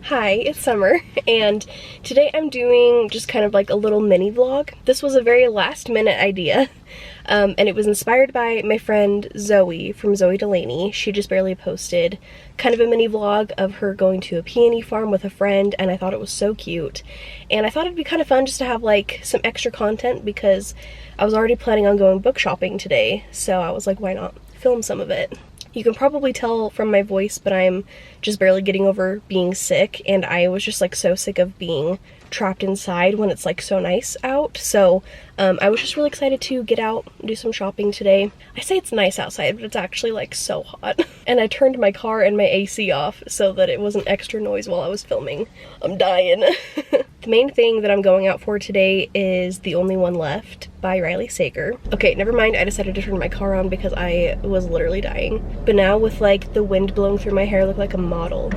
Hi, it's Summer, and today I'm doing just kind of like a little mini vlog. This was a very last minute idea, and it was inspired by my friend Zoe from Zoe Delaney. She just barely posted kind of a mini vlog of her going to a peony farm with a friend, and I thought it was so cute. And I thought it'd be kind of fun just to have like some extra content because I was already planning on going book shopping today, so I was like, why not film some of it? You can probably tell from my voice, but I'm just barely getting over being sick, and I was just like so sick of being trapped inside when it's like so nice out. So I was just really excited to get out and do some shopping today. I say it's nice outside, but it's actually like so hot. And I turned my car and my AC off so that it wasn't extra noise while I was filming. I'm dying. The main thing that I'm going out for today is The Only One Left by Riley Sager. Okay, never mind, I decided to turn my car on because I was literally dying. But now with like the wind blowing through my hair, I look like a model.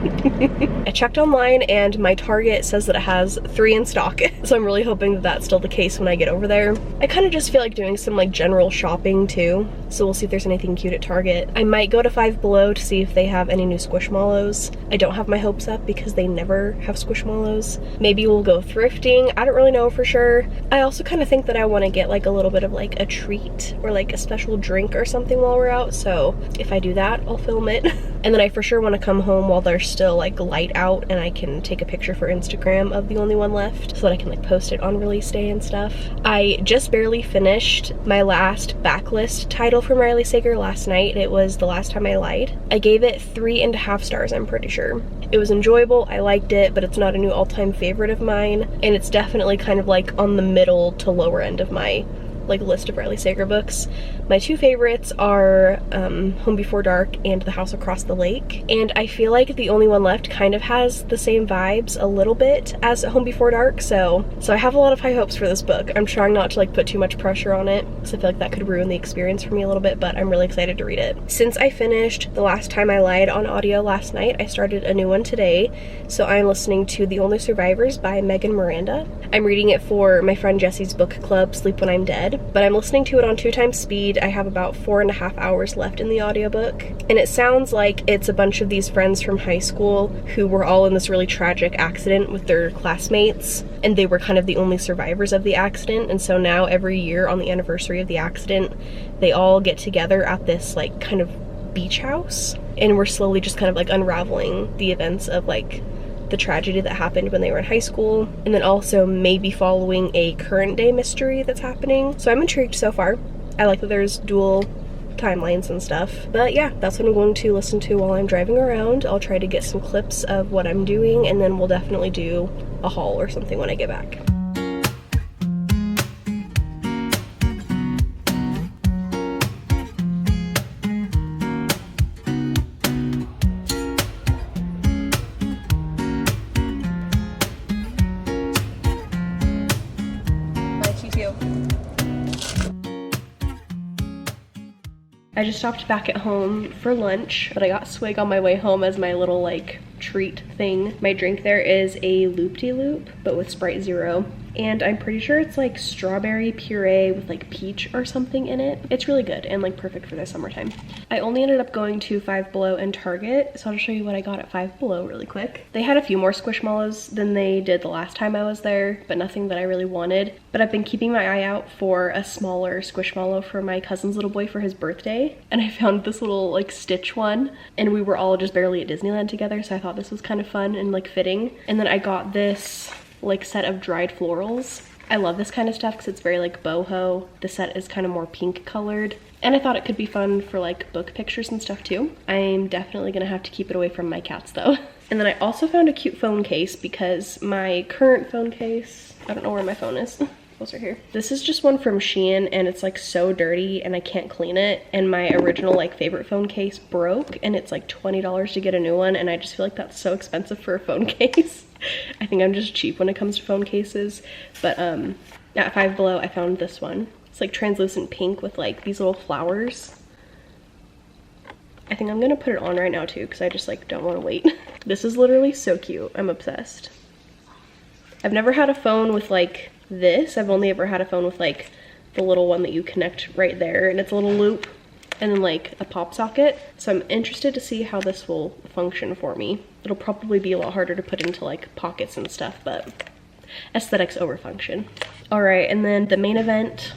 I checked online and my Target says that it has 3 in stock, so I'm really hoping that that's still the case when I get over there. I kind of just feel like doing some like general shopping too, so we'll see if there's anything cute at Target. I might go to Five Below to see if they have any new Squishmallows. I don't have my hopes up because they never have Squishmallows. Maybe we'll go thrifting, I don't really know for sure. I also kind of think that I want to get like a little bit of like a treat or like a special drink or something while we're out, so if I do that, I'll film it. And then I for sure want to come home while there's still like light out and I can take a picture for Instagram of The Only One Left so that I can like post it on release day and stuff. I just barely finished my last backlist title from Riley Sager last night. It was The Last Time I Lied. I gave it 3.5 stars, I'm pretty sure. It was enjoyable, I liked it, but it's not a new all-time favorite of mine, and it's definitely kind of like on the middle to lower end of my like list of Riley Sager books. My 2 favorites are Home Before Dark and The House Across the Lake, and I feel like The Only One Left kind of has the same vibes a little bit as Home Before Dark, so I have a lot of high hopes for this book. I'm trying not to like put too much pressure on it because I feel like that could ruin the experience for me a little bit, but I'm really excited to read it. Since I finished The Last Time I Lied on audio last night, I started a new one today, so I'm listening to The Only Survivors by Megan Miranda. I'm reading it for my friend Jesse's book club, Sleep When I'm Dead, but I'm listening to it on 2 times speed. I have about 4.5 hours left in the audiobook, and it sounds like it's a bunch of these friends from high school who were all in this really tragic accident with their classmates, and they were kind of the only survivors of the accident, and so now every year on the anniversary of the accident, they all get together at this like kind of beach house, and we're slowly just kind of like unraveling the events of like the tragedy that happened when they were in high school, and then also maybe following a current day mystery that's happening. So I'm intrigued so far. I like that there's dual timelines and stuff. But yeah, that's what I'm going to listen to while I'm driving around. I'll try to get some clips of what I'm doing, and then we'll definitely do a haul or something when I get back. I just stopped back at home for lunch, but I got swig on my way home as my little like treat thing. My drink there is a loop-de-loop, but with Sprite Zero. And I'm pretty sure it's like strawberry puree with like peach or something in it. It's really good and like perfect for the summertime. I only ended up going to Five Below and Target, so I'll just show you what I got at Five Below really quick. They had a few more Squishmallows than they did the last time I was there, but nothing that I really wanted. But I've been keeping my eye out for a smaller Squishmallow for my cousin's little boy for his birthday, and I found this little like Stitch one, and we were all just barely at Disneyland together, so I thought this was kind of fun and like fitting. And then I got this like set of dried florals. I love this kind of stuff because it's very like boho. The set is kind of more pink colored, and I thought it could be fun for like book pictures and stuff too. I'm definitely gonna have to keep it away from my cats though. And then I also found a cute phone case because my current phone case, I don't know where my phone is. Those are here. This is just one from Shein, and it's like so dirty and I can't clean it, and my original like favorite phone case broke, and it's like $20 to get a new one, and I just feel like that's so expensive for a phone case. I think I'm just cheap when it comes to phone cases. But at Five Below I found this one. It's like translucent pink with like these little flowers. I think I'm gonna put it on right now too because I just like don't want to wait. This is literally so cute. I'm obsessed. I've never had a phone with like this. I've only ever had a phone with like the little one that you connect right there, and it's a little loop. and then like a pop socket. So I'm interested to see how this will function for me. It'll probably be a lot harder to put into like pockets and stuff, but aesthetics over function. All right, and then the main event,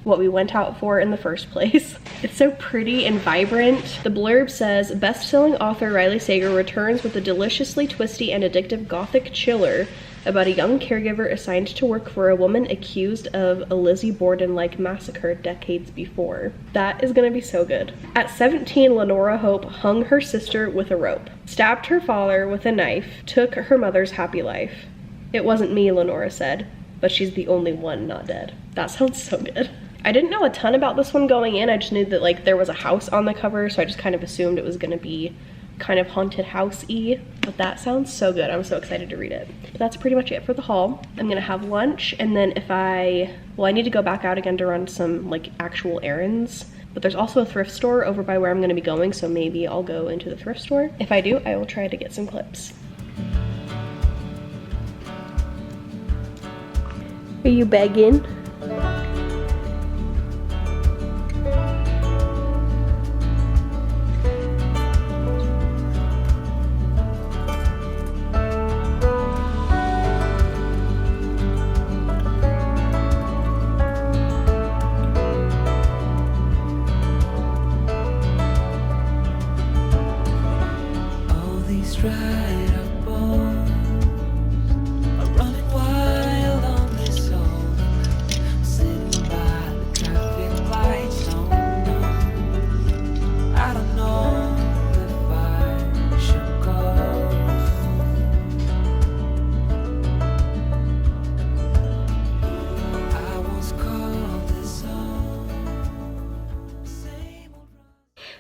what we went out for in the first place. It's so pretty and vibrant. The blurb says, best-selling author Riley Sager returns with a deliciously twisty and addictive gothic chiller about a young caregiver assigned to work for a woman accused of a Lizzie Borden-like massacre decades before. That is gonna be so good. At 17, Lenora Hope hung her sister with a rope, stabbed her father with a knife, took her mother's happy life. It wasn't me, Lenora said, but she's the only one not dead. That sounds so good. I didn't know a ton about this one going in. I just knew that like there was a house on the cover, so I just kind of assumed it was gonna be kind of haunted house-y, but that sounds so good. I'm so excited to read it. But that's pretty much it for the haul. I'm gonna have lunch, and then if I need to go back out again to run some like actual errands, but there's also a thrift store over by where I'm gonna be going, so maybe I'll go into the thrift store. If I do, I will try to get some clips. Are you begging?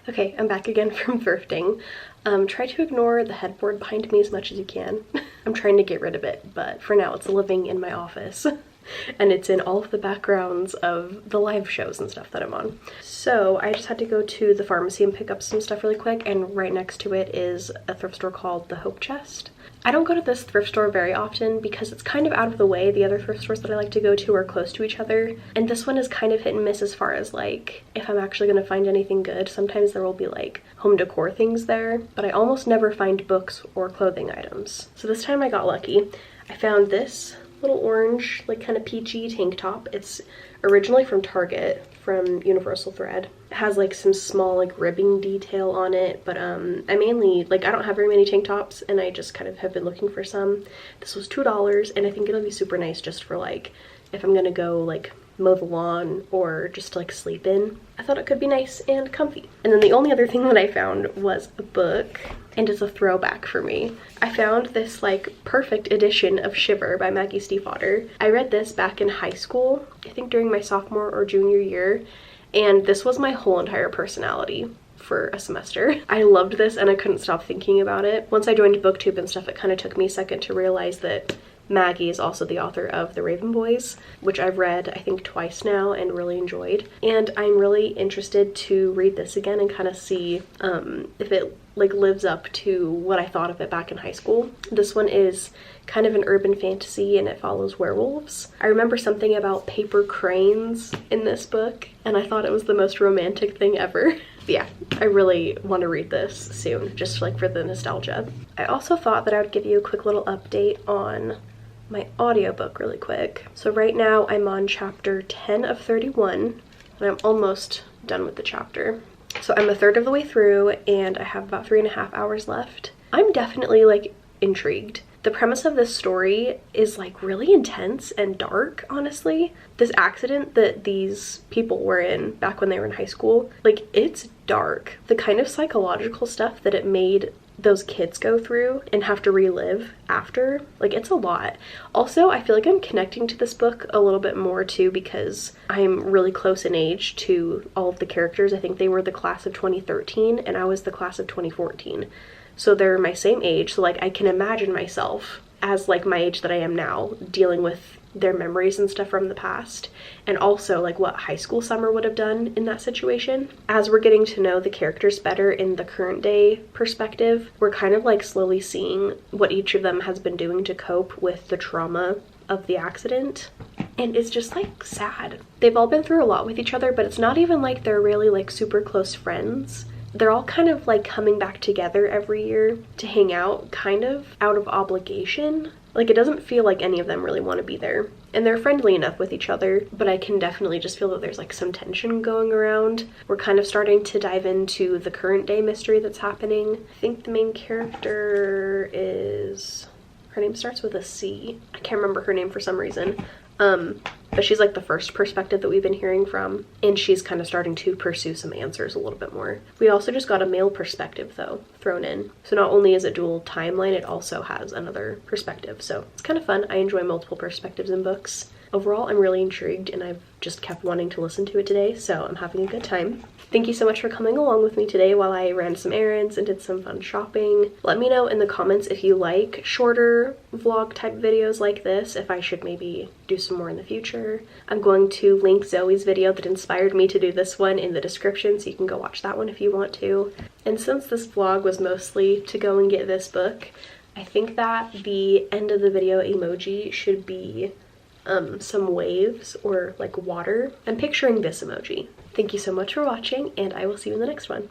Okay, I'm back again from thrifting. Try to ignore the headboard behind me as much as you can. I'm trying to get rid of it, but for now it's living in my office. And it's in all of the backgrounds of the live shows and stuff that I'm on. So I just had to go to the pharmacy and pick up some stuff really quick, and right next to it is a thrift store called the Hope Chest. I don't go to this thrift store very often because it's kind of out of the way. The other thrift stores that I like to go to are close to each other, and this one is kind of hit and miss as far as like if I'm actually going to find anything good. Sometimes there will be like home decor things there, but I almost never find books or clothing items. So this time I got lucky. I found this little orange, like kind of peachy tank top. It's originally from Target, from Universal Thread. It has like some small like ribbing detail on it, but I mainly, like I don't have very many tank tops and I just kind of have been looking for some. This was $2 and I think it'll be super nice just for like if I'm gonna go like mow the lawn or just to like sleep in. I thought it could be nice and comfy. And then the only other thing that I found was a book, and it's a throwback for me. I found this like perfect edition of Shiver by Maggie Stiefvater. I read this back in high school, I think during my sophomore or junior year, and this was my whole entire personality for a semester. I loved this and I couldn't stop thinking about it. Once I joined BookTube and stuff, it kind of took me a second to realize that Maggie is also the author of The Raven Boys, which I've read I think twice now and really enjoyed. And I'm really interested to read this again and kind of see if it like lives up to what I thought of it back in high school. This one is kind of an urban fantasy and it follows werewolves. I remember something about paper cranes in this book and I thought it was the most romantic thing ever. But yeah, I really want to read this soon, just like for the nostalgia. I also thought that I would give you a quick little update on my audiobook really quick. So right now I'm on chapter 10 of 31 and I'm almost done with the chapter. So I'm a third of the way through and I have about 3.5 hours left. I'm definitely like intrigued. The premise of this story is like really intense and dark, honestly. This accident that these people were in back when they were in high school, like it's dark. The kind of psychological stuff that it made those kids go through and have to relive after, like it's a lot. Also, I feel like I'm connecting to this book a little bit more too because I'm really close in age to all of the characters. I think they were the class of 2013 and I was the class of 2014. So they're my same age, so like I can imagine myself as like my age that I am now dealing with their memories and stuff from the past, and also like what high school Summer would have done in that situation. As we're getting to know the characters better in the current day perspective, we're kind of like slowly seeing what each of them has been doing to cope with the trauma of the accident. and it's just like sad. They've all been through a lot with each other, but it's not even like they're really like super close friends. They're all kind of like coming back together every year to hang out, kind of out of obligation. Like, it doesn't feel like any of them really want to be there. And they're friendly enough with each other, but I can definitely just feel that there's like some tension going around. We're kind of starting to dive into the current day mystery that's happening. I think the main character is, her name starts with a C. I can't remember her name for some reason. But she's like the first perspective that we've been hearing from, and she's kind of starting to pursue some answers a little bit more. We also just got a male perspective though thrown in. So not only is it dual timeline, it also has another perspective. So it's kind of fun. I enjoy multiple perspectives in books. Overall, I'm really intrigued, and I've just kept wanting to listen to it today, so I'm having a good time. Thank you so much for coming along with me today while I ran some errands and did some fun shopping. Let me know in the comments if you like shorter vlog type videos like this, if I should maybe do some more in the future. I'm going to link Zoe's video that inspired me to do this one in the description, so you can go watch that one if you want to. And since this vlog was mostly to go and get this book, I think that the end of the video emoji should be some waves or like water. I'm picturing this emoji. Thank you so much for watching, and I will see you in the next one.